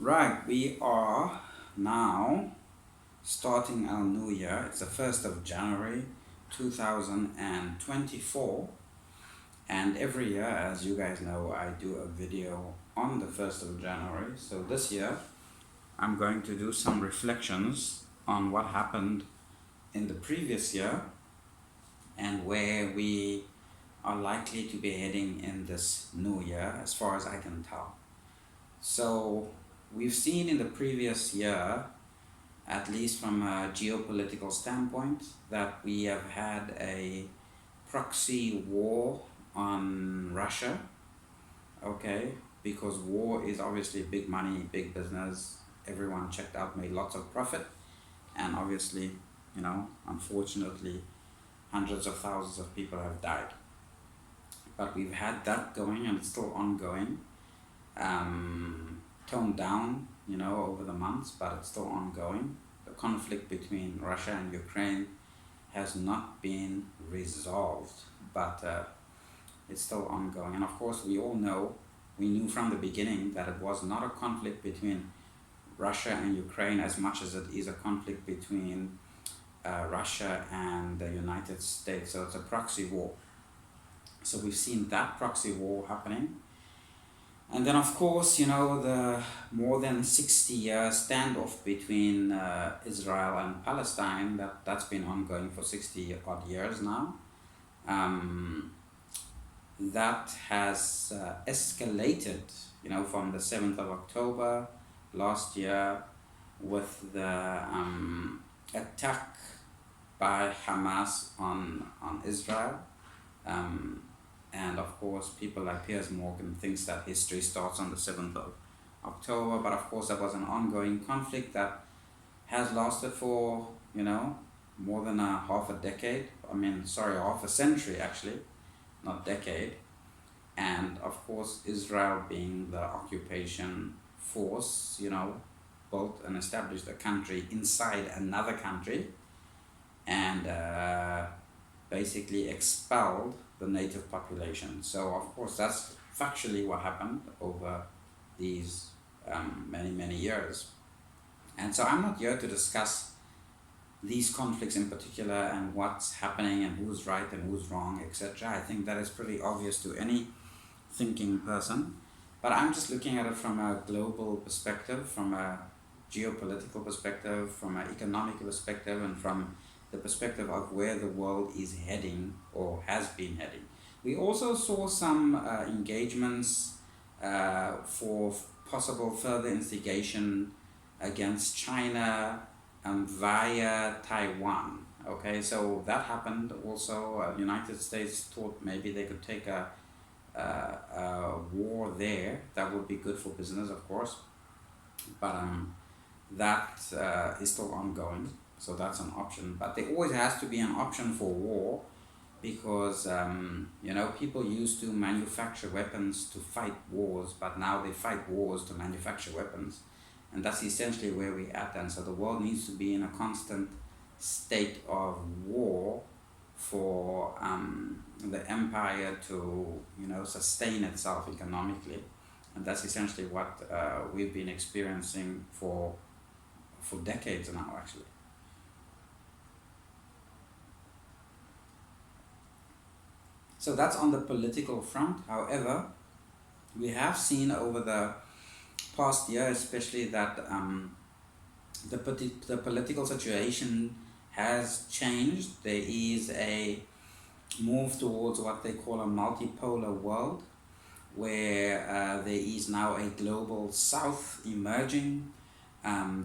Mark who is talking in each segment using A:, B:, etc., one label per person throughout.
A: Right, we are now starting our new year. It's the 1st of January 2024, and every year, as you guys know, I do a video on the 1st of January. So this year, I'm going to do some reflections on what happened in the previous year and where we are likely to be heading in this new year, as far as I can tell. So, we've seen in the previous year, at least from a geopolitical standpoint, that we have had a proxy war on Russia, okay? Because war is obviously big money, big business. Everyone checked out, made lots of profit, and obviously, unfortunately, hundreds of thousands of people have died. But we've had that going and it's still ongoing. Toned down, over the months, but it's still ongoing. The conflict between Russia and Ukraine has not been resolved, but it's still ongoing. And of course, we knew from the beginning that it was not a conflict between Russia and Ukraine as much as it is a conflict between Russia and the United States. So it's a proxy war. So we've seen that proxy war happening. And then, of course, the more than 60-year standoff between Israel and Palestine, that's been ongoing for 60 odd years now. That has escalated, from the 7th of October last year with the attack by Hamas on Israel. And of course, people like Piers Morgan thinks that history starts on the 7th of October, but of course that was an ongoing conflict that has lasted for, more than half a decade. Half a century actually, not decade. And of course, Israel being the occupation force, built and established a country inside another country and basically expelled the native population. So of course that's factually what happened over these many years. And so I'm not here to discuss these conflicts in particular and what's happening and who's right and who's wrong, etc. I think that is pretty obvious to any thinking person. But I'm just looking at it from a global perspective, from a geopolitical perspective, from an economic perspective, and from the perspective of where the world is heading or has been heading. We also saw some engagements for possible further instigation against China via Taiwan. Okay, so that happened also. United States thought maybe they could take a war there. That would be good for business, of course. But that is still ongoing. So that's an option, but there always has to be an option for war because, people used to manufacture weapons to fight wars, but now they fight wars to manufacture weapons. And that's essentially where we're at. And so the world needs to be in a constant state of war for the empire to, sustain itself economically. And that's essentially what we've been experiencing for decades now, actually. So that's on the political front. However, we have seen over the past year, especially, that the political situation has changed. There is a move towards what they call a multipolar world, where there is now a global south emerging.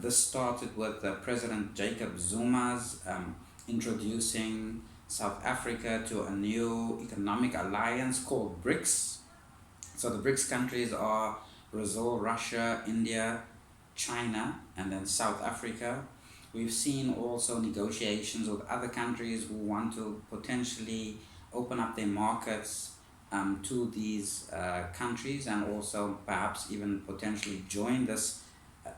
A: This started with President Jacob Zuma's introducing South Africa to a new economic alliance called BRICS. So the BRICS countries are Brazil, Russia, India, China, and then South Africa. We've seen also negotiations with other countries who want to potentially open up their markets to these countries, and also perhaps even potentially join this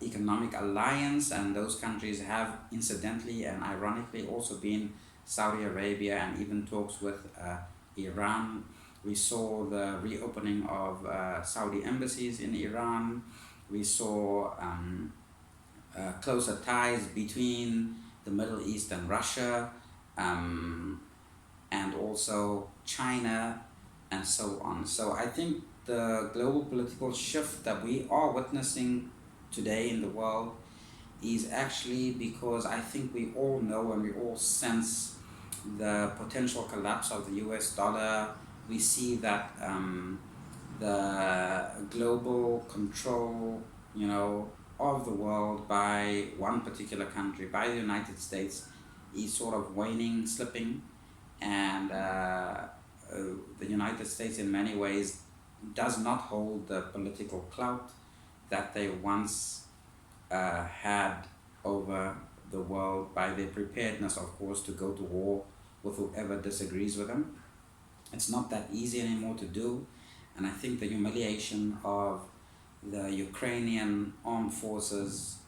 A: economic alliance. And those countries have incidentally and ironically also been Saudi Arabia, and even talks with Iran. We saw the reopening of Saudi embassies in Iran. We saw closer ties between the Middle East and Russia, and also China, and so on. So I think the global political shift that we are witnessing today in the world is actually because I think we all know and we all sense the potential collapse of the US dollar. We see that the global control, of the world by one particular country, by the United States, is sort of waning, slipping, and the United States, in many ways, does not hold the political clout that they once had over the world by their preparedness, of course, to go to war with whoever disagrees with them. It's not that easy anymore to do, and I think the humiliation of the Ukrainian armed forces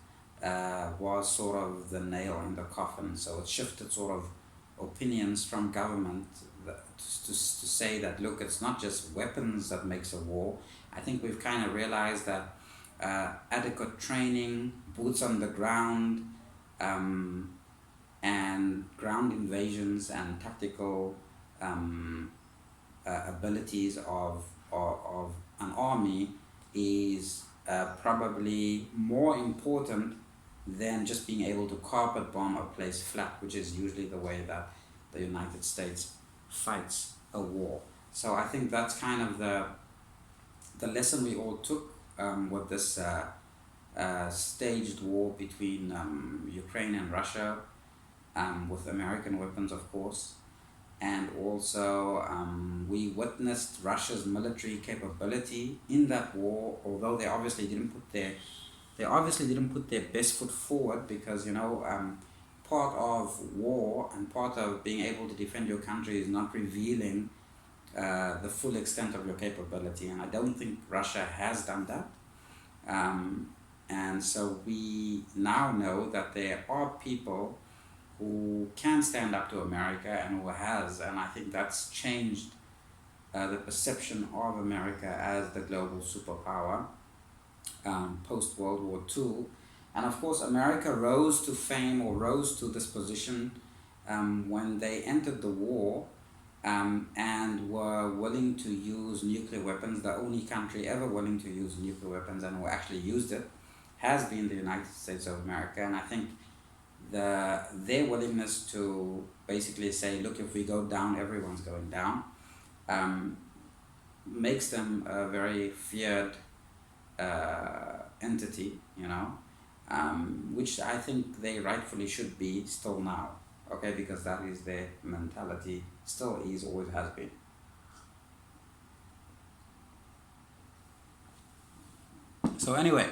A: was sort of the nail in the coffin. So it shifted sort of opinions from government to say that, look, it's not just weapons that makes a war. I think we've kind of realized that adequate training, boots on the ground, and ground invasions and tactical abilities of an army is probably more important than just being able to carpet bomb a place flat, which is usually the way that the United States fights a war. So I think that's kind of the lesson we all took with this staged war between Ukraine and Russia, with American weapons, of course. And also we witnessed Russia's military capability in that war, although they obviously didn't put their best foot forward, because part of war and part of being able to defend your country is not revealing the full extent of your capability, and I don't think Russia has done that. And so we now know that there are people who can stand up to America and who has, and I think that's changed the perception of America as the global superpower post World War II. And of course, America rose to fame, or rose to this position when they entered the war and were willing to use nuclear weapons. The only country ever willing to use nuclear weapons and who actually used it has been the United States of America. And I think their willingness to basically say, look, if we go down, everyone's going down, makes them a very feared entity, which I think they rightfully should be still now, okay, because that is their mentality, still is, always has been. So anyway,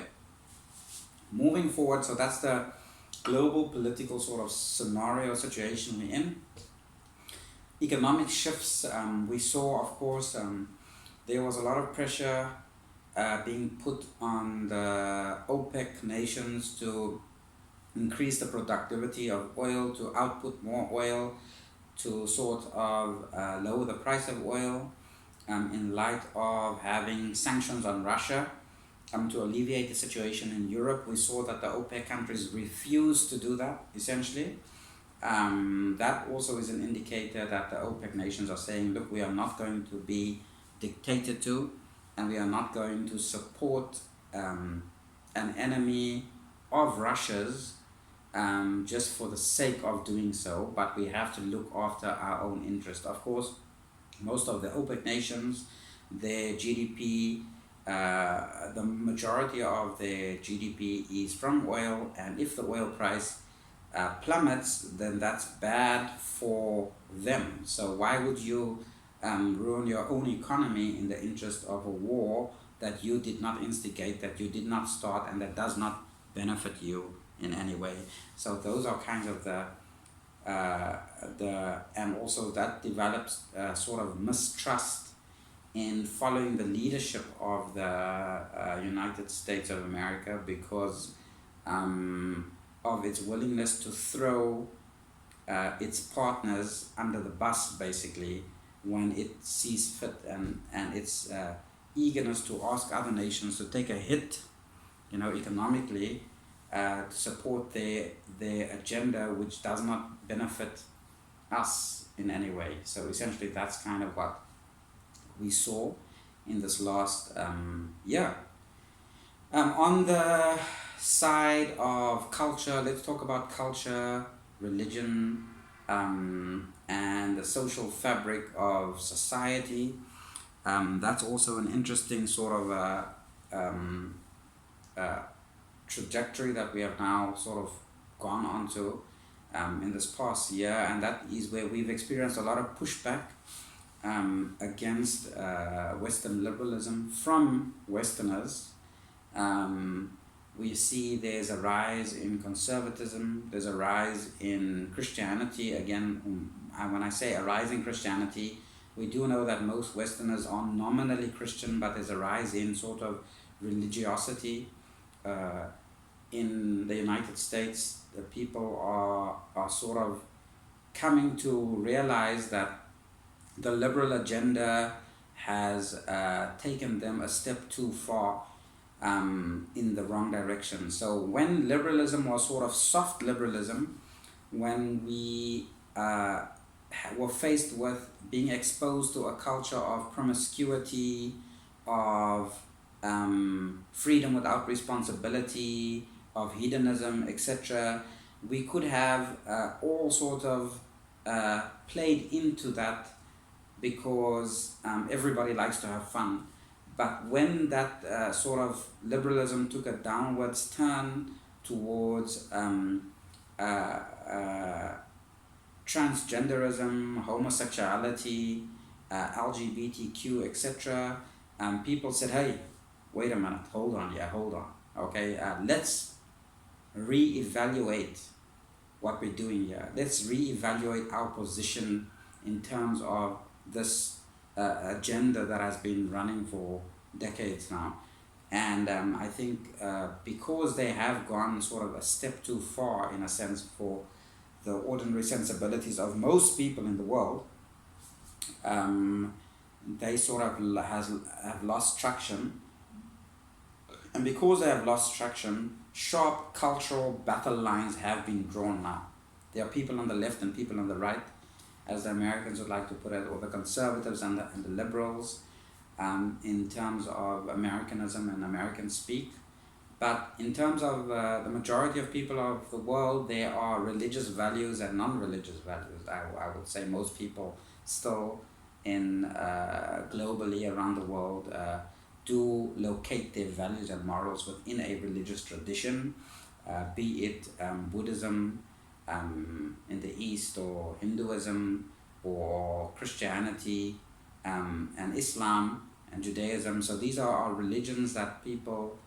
A: moving forward, so that's the global political sort of scenario situation we're in. Economic shifts, we saw, of course, there was a lot of pressure being put on the OPEC nations to increase the productivity of oil, to output more oil, to sort of lower the price of oil in light of having sanctions on Russia. To alleviate the situation in Europe, we saw that the OPEC countries refused to do that, essentially. That also is an indicator that the OPEC nations are saying, look, we are not going to be dictated to, and we are not going to support an enemy of Russia's just for the sake of doing so, but we have to look after our own interest. Of course, most of the OPEC nations, their GDP, the majority of their GDP is from oil, and if the oil price plummets, then that's bad for them. So why would you ruin your own economy in the interest of a war that you did not instigate, that you did not start, and that does not benefit you in any way? So those are kind of the and also that develops sort of mistrust in following the leadership of the United States of America, because of its willingness to throw its partners under the bus, basically, when it sees fit, and its eagerness to ask other nations to take a hit economically, to support their agenda, which does not benefit us in any way. So essentially, that's kind of what we saw in this last year. On the side of culture, let's talk about culture, religion, and the social fabric of society. That's also an interesting sort of trajectory that we have now sort of gone onto in this past year, and that is where we've experienced a lot of pushback against Western liberalism from Westerners. We see there's a rise in conservatism, there's a rise in Christianity. Again, when I say a rise in Christianity, we do know that most Westerners are nominally Christian, but there's a rise in sort of religiosity. In the United States, the people are sort of coming to realize that the liberal agenda has taken them a step too far in the wrong direction. So when liberalism was sort of soft liberalism, when we were faced with being exposed to a culture of promiscuity, of freedom without responsibility, of hedonism, etc., we could have all sort of played into that because everybody likes to have fun. But when that sort of liberalism took a downwards turn towards transgenderism, homosexuality, LGBTQ, etc., people said, hey, wait a minute, hold on, okay, let's re-evaluate what we're doing here. Let's re-evaluate our position in terms of this agenda that has been running for decades now. And I think because they have gone sort of a step too far, in a sense, for the ordinary sensibilities of most people in the world, they sort of have lost traction. And because they have lost traction, sharp cultural battle lines have been drawn now. There are people on the left and people on the right, as the Americans would like to put it, or the conservatives and the liberals, in terms of Americanism and American speak. But in terms of the majority of people of the world, there are religious values and non-religious values. I would say most people still globally around the world do locate their values and morals within a religious tradition, be it Buddhism in the East, or Hinduism, or Christianity, and Islam and Judaism. So these are our religions that people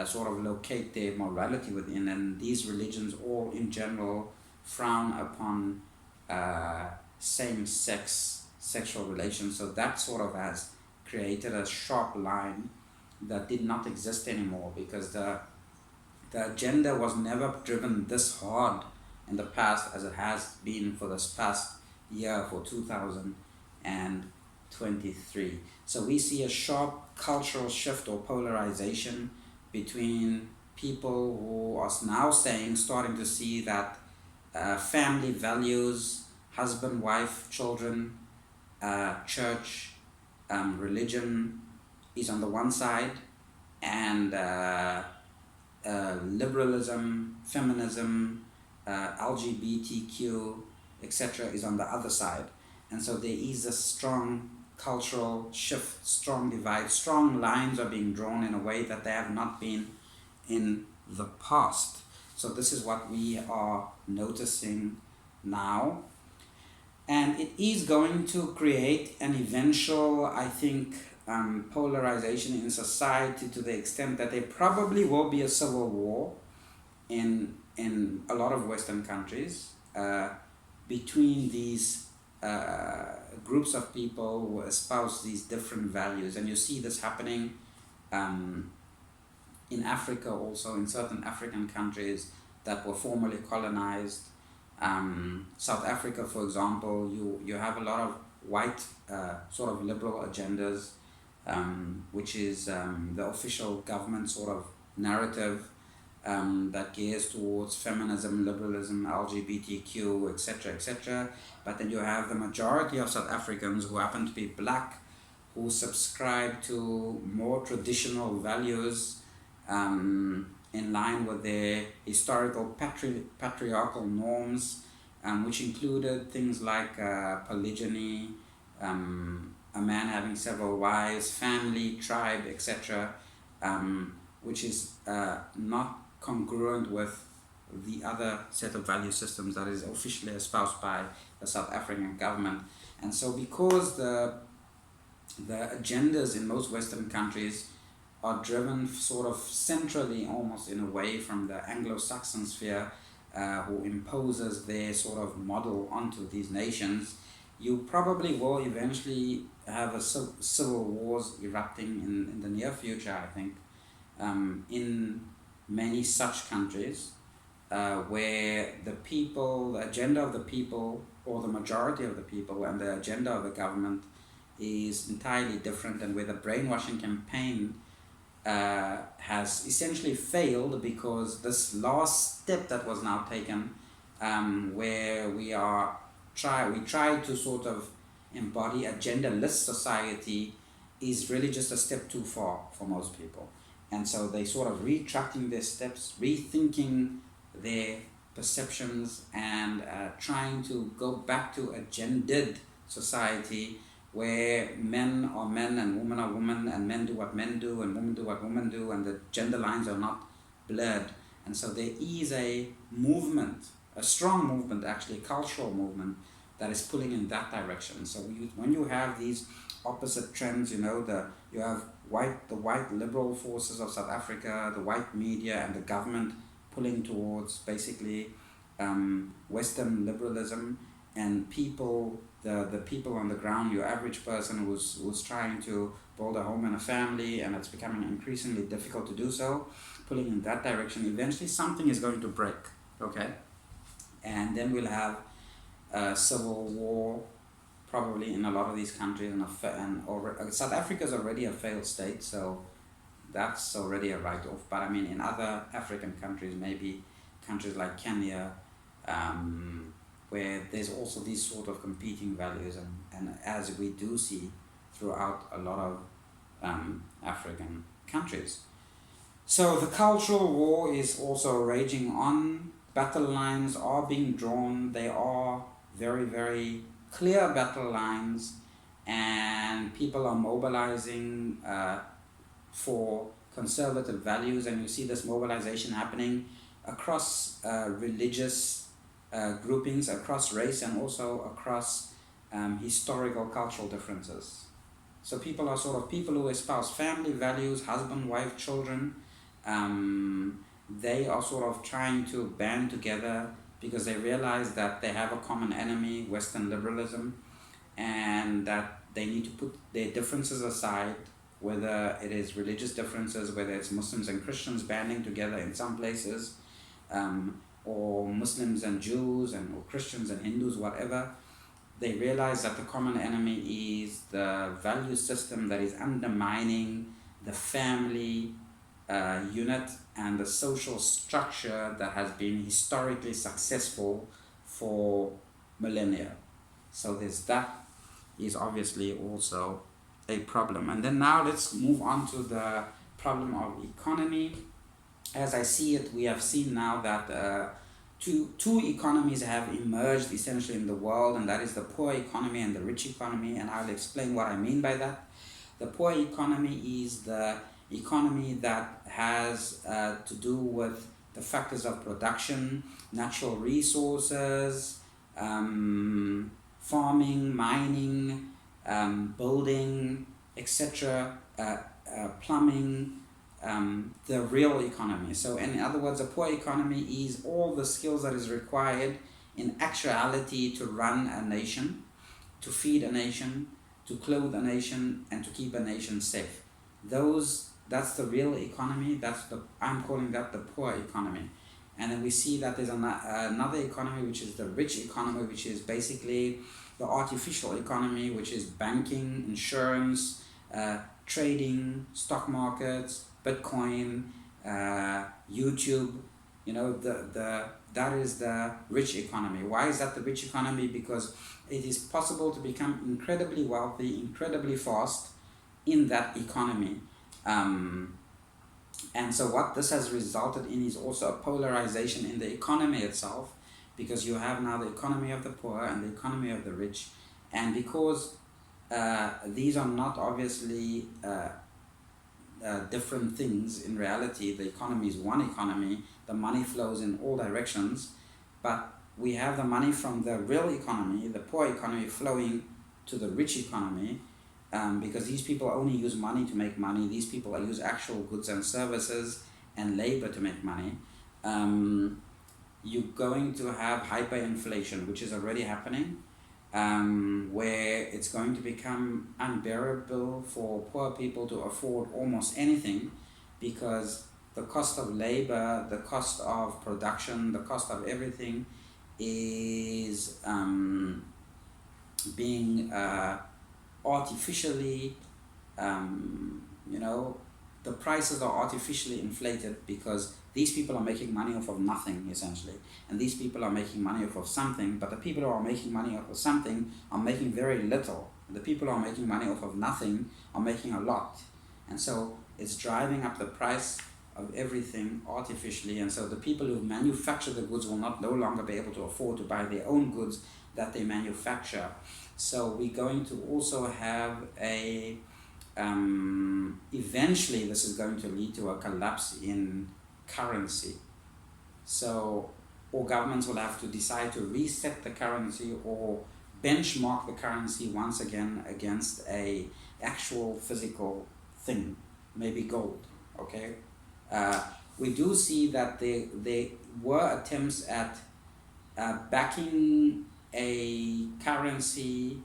A: sort of locate their morality within, and these religions all in general frown upon same-sex sexual relations. So that sort of has created a sharp line that did not exist anymore, because the agenda was never driven this hard in the past as it has been for this past year, for 2023. So we see a sharp cultural shift or polarization between people who are now starting to see that family values, husband, wife, children, church, religion is on the one side, and liberalism, feminism, LGBTQ, etc. is on the other side. And so there is a strong cultural shift, strong divide, strong lines are being drawn in a way that they have not been in the past. So this is what we are noticing now. And it is going to create an eventual, I think, polarization in society, to the extent that there probably will be a civil war in a lot of Western countries between these groups of people who espouse these different values. And you see this happening in Africa also, in certain African countries that were formerly colonized. South Africa, for example, you have a lot of white sort of liberal agendas, which is the official government sort of narrative that gears towards feminism, liberalism, LGBTQ, etc., etc. But then you have the majority of South Africans who happen to be black, who subscribe to more traditional values in line with their historical patriarchal norms, which included things like polygyny, a man having several wives, family, tribe, etc., which is not congruent with the other set of value systems that is officially espoused by the South African government. And so because the agendas in most Western countries are driven sort of centrally, almost in a way, from the Anglo-Saxon sphere, who imposes their sort of model onto these nations, you probably will eventually have a civil wars erupting in the near future, I think, in many such countries, where the people, the agenda of the people, or the majority of the people, and the agenda of the government is entirely different, and where the brainwashing campaign has essentially failed, because this last step that was now taken, where we try to sort of embody a genderless society, is really just a step too far for most people. And so they sort of retracting their steps, rethinking their perceptions, and trying to go back to a gendered society where men are men and women are women, and men do what men do and women do what women do, and the gender lines are not blurred. And so there is a movement, a strong movement, actually a cultural movement, that is pulling in that direction. So when you have these opposite trends, you have the white liberal forces of South Africa, the white media, and the government pulling towards basically Western liberalism, and people, the people on the ground, your average person who's trying to build a home and a family, and it's becoming increasingly difficult to do so, pulling in that direction, eventually something is going to break, okay? And then we'll have a civil war, probably in a lot of these countries, and South Africa is already a failed state, so that's already a write-off. But I mean, in other African countries, maybe countries like Kenya, where there's also these sort of competing values, and as we do see throughout a lot of African countries. So the cultural war is also raging on. Battle lines are being drawn. They are very, very clear battle lines, and people are mobilizing for conservative values, and you see this mobilization happening across religious groupings, across race, and also across historical cultural differences. So people are sort of people who espouse family values, husband, wife, children. They are sort of trying to band together because they realize that they have a common enemy, Western liberalism, and that they need to put their differences aside, whether it is religious differences, whether it's Muslims and Christians banding together in some places, or Muslims and Jews, or Christians and Hindus, whatever. They realize that the common enemy is the value system that is undermining the family unit and the social structure that has been historically successful for millennia. So that is obviously also a problem. And then now let's move on to the problem of economy. As I see it, we have seen now that two economies have emerged essentially in the world, and that is the poor economy and the rich economy, and I'll explain what I mean by that. The poor economy is the economy that has to do with the factors of production, natural resources, farming, mining, building, etc., plumbing, the real economy. So in other words, a poor economy is all the skills that is required in actuality to run a nation, to feed a nation, to clothe a nation, and to keep a nation safe. That's the real economy. I'm calling that the poor economy. And then we see that there's another economy, which is the rich economy, which is basically the artificial economy, which is banking, insurance, trading, stock markets, Bitcoin, YouTube, that is the rich economy. Why is that the rich economy? Because it is possible to become incredibly wealthy, incredibly fast in that economy. And so what this has resulted in is also a polarization in the economy itself, because you have now the economy of the poor and the economy of the rich. And because these are not obviously different things in reality, the economy is one economy, the money flows in all directions, but we have the money from the real economy, the poor economy, flowing to the rich economy, because these people only use money to make money. These people use actual goods and services and labor to make money. You're going to have hyperinflation, which is already happening, where it's going to become unbearable for poor people to afford almost anything, because the cost of labor, the cost of production, the cost of everything is being artificially, the prices are artificially inflated, because these people are making money off of nothing, essentially. And these people are making money off of something, but the people who are making money off of something are making very little. The people who are making money off of nothing are making a lot. And so it's driving up the price of everything artificially. And so the people who manufacture the goods will no longer be able to afford to buy their own goods that they manufacture. So we're going to also have eventually this is going to lead to a collapse in currency. So all governments will have to decide to reset the currency or benchmark the currency once again against a actual physical thing, maybe gold. Okay, we do see that there were attempts at backing a currency,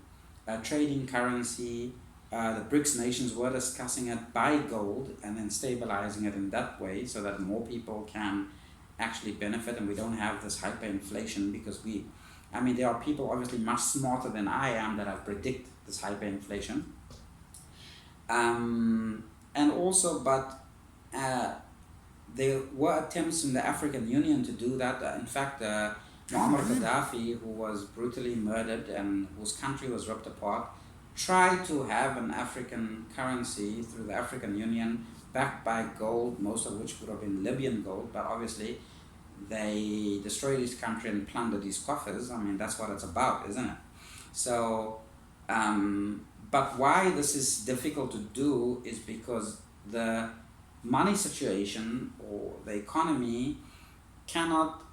A: a trading currency. The BRICS nations were discussing it by gold and then stabilizing it in that way, so that more people can actually benefit and we don't have this hyperinflation. Because there are people obviously much smarter than I am that have predicted this hyperinflation. And also, there were attempts in the African Union to do that. In fact, Muammar Gaddafi, who was brutally murdered and whose country was ripped apart, tried to have an African currency through the African Union backed by gold, most of which would have been Libyan gold, but obviously they destroyed his country and plundered his coffers. That's what it's about, isn't it? So, but why this is difficult to do is because the money situation or the economy cannot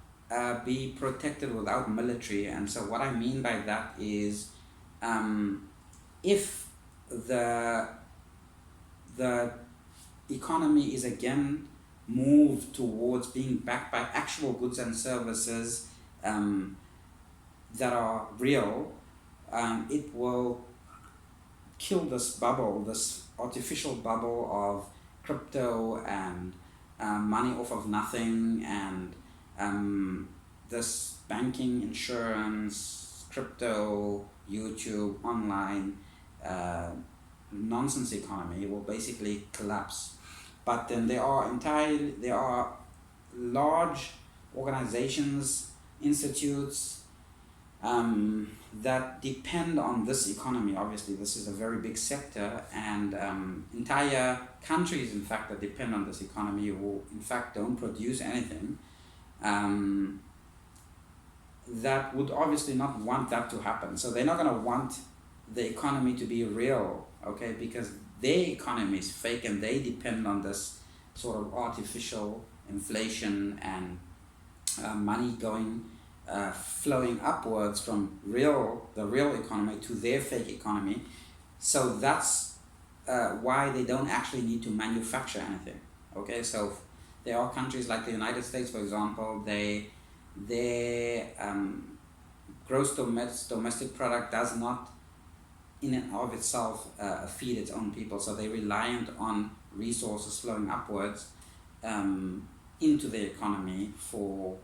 A: be protected without military. And so what I mean by that is, if the economy is again moved towards being backed by actual goods and services that are real, it will kill this bubble, this artificial bubble of crypto and money off of nothing, and this banking, insurance, crypto, YouTube, online nonsense economy will basically collapse. But then there are large organizations, institutes that depend on this economy. Obviously, this is a very big sector, and entire countries, in fact, that depend on this economy, who in fact don't produce anything, that would obviously not want that to happen. So they're not going to want the economy to be real, okay, because their economy is fake and they depend on this sort of artificial inflation and money flowing upwards from the real economy to their fake economy. So that's why they don't actually need to manufacture anything. Okay, so there are countries like the United States, for example, their gross domestic product does not in and of itself feed its own people, so they're reliant on resources flowing upwards into the economy for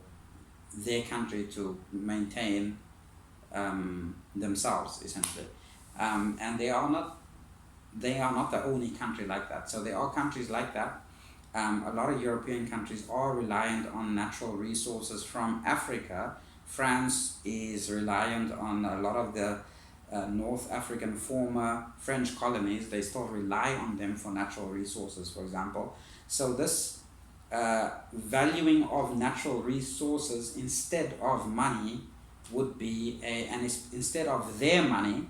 A: their country to maintain themselves, essentially. And they are not the only country like that. So there are countries like that, a lot of European countries are reliant on natural resources from Africa. France is reliant on a lot of the North African former French colonies. They still rely on them for natural resources, for example. So this valuing of natural resources instead of money would be instead of their money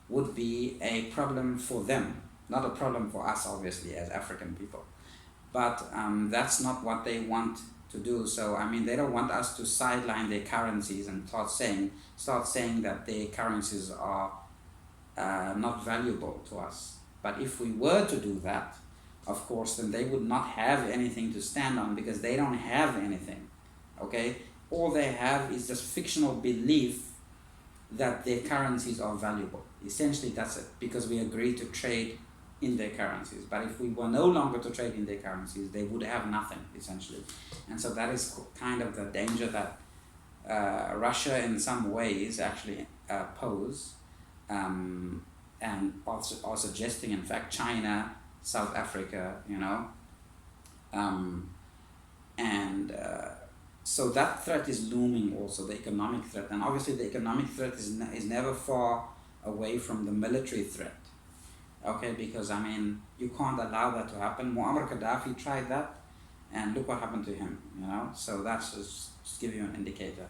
A: would be a problem for them, not a problem for us, obviously, as African people. But that's not what they want to do. So I mean, they don't want us to sideline their currencies and start saying that their currencies are not valuable to us. But if we were to do that, of course, then they would not have anything to stand on, because they don't have anything. Okay, all they have is just fictional belief that their currencies are valuable. Essentially, that's it, because we agreed to trade in their currencies. But if we were no longer to trade in their currencies, they would have nothing, essentially. And so that is kind of the danger that Russia in some ways actually pose, and also are suggesting, in fact, China, South Africa, so that threat is looming also, the economic threat. And obviously the economic threat is never far away from the military threat. Okay, because I mean, you can't allow that to happen. Muammar Gaddafi tried that, and look what happened to him, So that's just give you an indicator.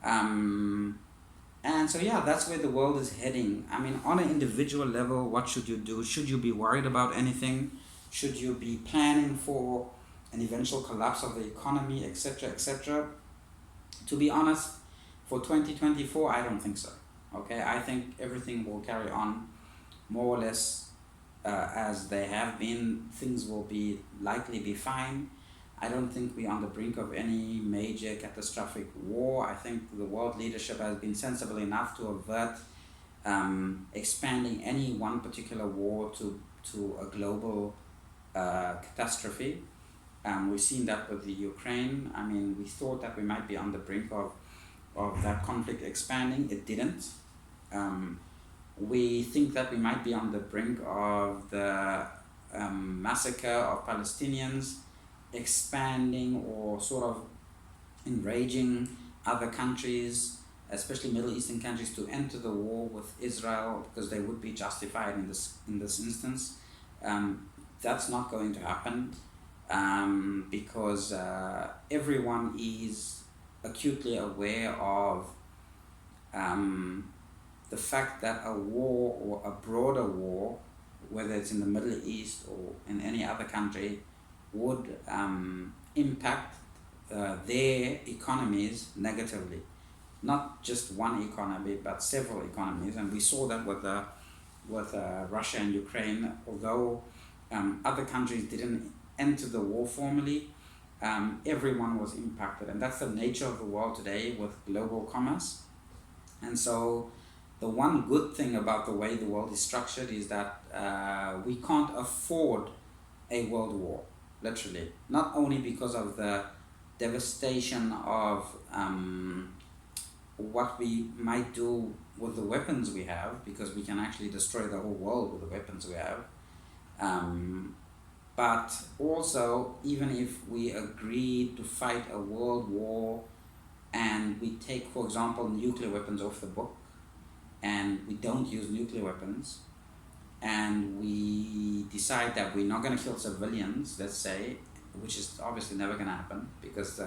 A: And so yeah, that's where the world is heading. I mean, on an individual level, what should you do? Should you be worried about anything? Should you be planning for an eventual collapse of the economy, etc., etc.? To be honest, for 2024, I don't think so. Okay, I think everything will carry on more or less as they have been. Things will likely be fine. I don't think we're on the brink of any major catastrophic war. I think the world leadership has been sensible enough to avert expanding any one particular war to a global catastrophe. We've seen that with the Ukraine. I mean, we thought that we might be on the brink of that conflict expanding. It didn't. We think that we might be on the brink of the massacre of Palestinians expanding or sort of enraging other countries, especially Middle Eastern countries, to enter the war with Israel, because they would be justified in this instance. That's not going to happen, because everyone is acutely aware of the fact that a war, or a broader war, whether it's in the Middle East or in any other country, would impact their economies negatively. Not just one economy, but several economies. And we saw that with Russia and Ukraine. Although other countries didn't enter the war formally, everyone was impacted. And that's the nature of the world today with global commerce. And so the one good thing about the way the world is structured is that we can't afford a world war, literally. Not only because of the devastation of what we might do with the weapons we have, because we can actually destroy the whole world with the weapons we have, but also, even if we agree to fight a world war and we take, for example, nuclear weapons off the book, and we don't use nuclear weapons, and we decide that we're not going to kill civilians, let's say, which is obviously never going to happen, because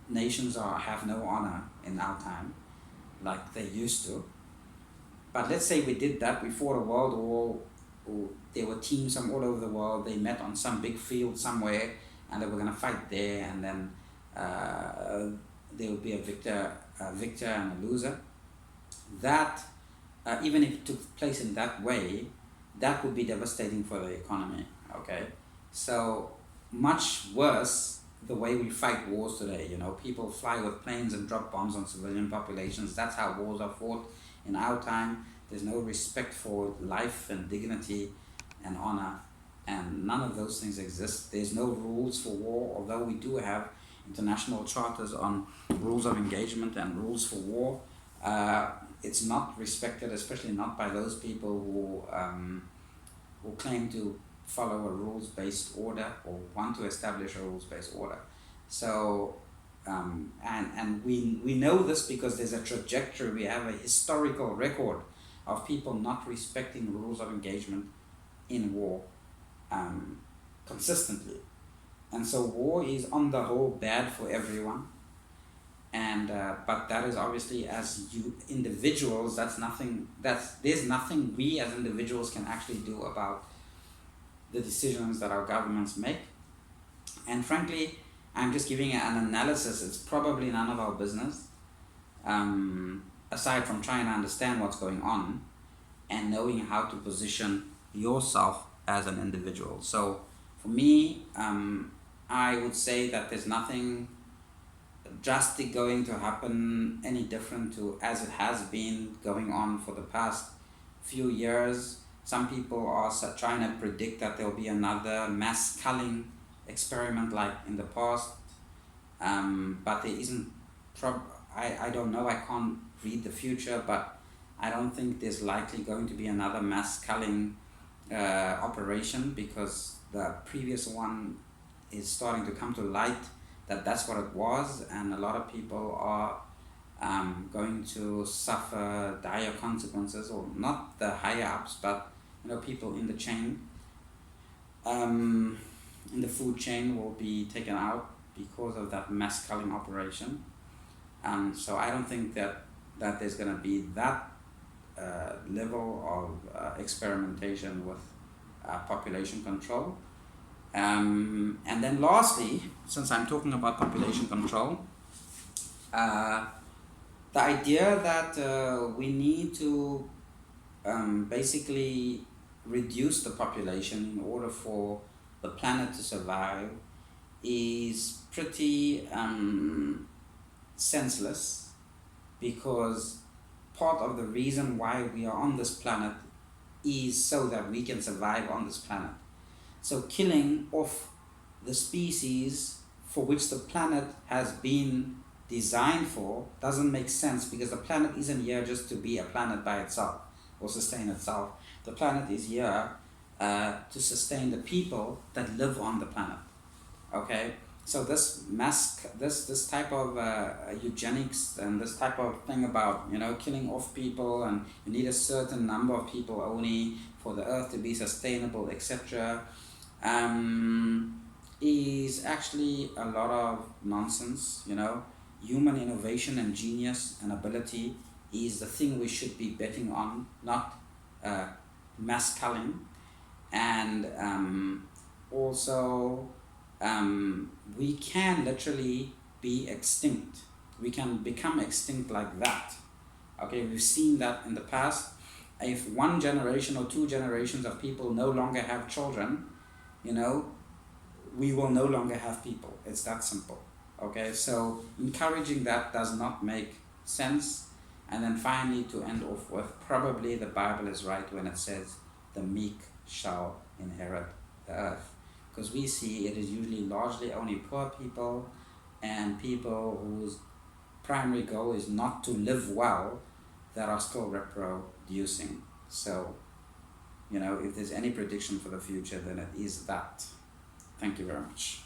A: nations have no honor in our time like they used to. But let's say we did that, we fought a world war, or there were teams from all over the world, they met on some big field somewhere, and they were going to fight there, and then there would be a victor and a loser. That, even if it took place in that way, that would be devastating for the economy, okay? So, much worse the way we fight wars today. People fly with planes and drop bombs on civilian populations. That's how wars are fought in our time. There's no respect for life and dignity and honor, and none of those things exist. There's no rules for war, although we do have international charters on rules of engagement and rules for war. It's not respected, especially not by those people who claim to follow a rules-based order or want to establish a rules-based order. So, and we know this because there's a trajectory, we have a historical record of people not respecting rules of engagement in war consistently. And so war is on the whole bad for everyone. And but that is obviously, as individuals, there's nothing we as individuals can actually do about the decisions that our governments make. And frankly, I'm just giving an analysis. It's probably none of our business, aside from trying to understand what's going on and knowing how to position yourself as an individual. So for me, I would say that there's nothing drastic going to happen any different to as it has been going on for the past few years. Some people are trying to predict that there'll be another mass culling experiment like in the past, but there isn't. I don't know, I can't read the future, but I don't think there's likely going to be another mass culling operation, because the previous one is starting to come to light that that's what it was, and a lot of people are going to suffer dire consequences, or not the higher ups, but people in the chain, in the food chain, will be taken out because of that mass culling operation. So I don't think that there's going to be that level of experimentation with population control. And then lastly, since I'm talking about population control, the idea that we need to basically reduce the population in order for the planet to survive is pretty senseless, because part of the reason why we are on this planet is so that we can survive on this planet. So killing off the species for which the planet has been designed for doesn't make sense, because the planet isn't here just to be a planet by itself or sustain itself. The planet is here to sustain the people that live on the planet. Okay, so this type of eugenics and this type of thing about killing off people, and you need a certain number of people only for the earth to be sustainable, etc., is actually a lot of nonsense. Human innovation and genius and ability is the thing we should be betting on, not mass culling. And also we can literally be extinct. We can become extinct like that. Okay, we've seen that in the past. If one generation or two generations of people no longer have children, we will no longer have people. It's that simple. Okay, so encouraging that does not make sense. And then finally, to end off with, probably the Bible is right when it says the meek shall inherit the earth, because we see it is usually largely only poor people and people whose primary goal is not to live well that are still reproducing. So if there's any prediction for the future, then it is that. Thank you very much.